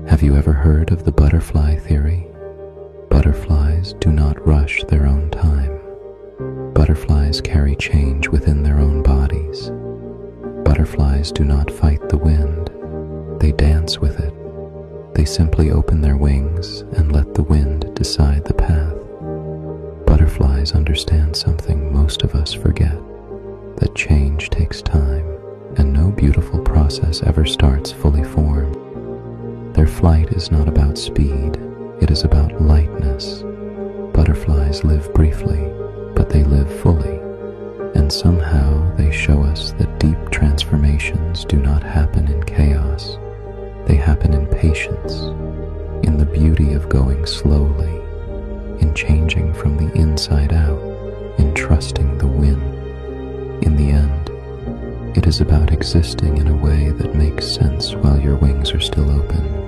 Have you ever heard of the butterfly theory? Butterflies do not rush their own time. Butterflies carry change within their own bodies. Butterflies do not fight the wind. They dance with it. They simply open their wings and let the wind decide the path. Butterflies understand something most of us forget, that change takes time, and no beautiful process ever starts fully formed. Their flight is not about speed, it is about lightness. Butterflies live briefly, but they live fully, and somehow they show us that deep transformations do not happen in chaos. They happen in patience, in the beauty of going slowly, in changing from the inside out, in trusting the wind. In the end, it is about existing in a way that makes sense while your wings are still open.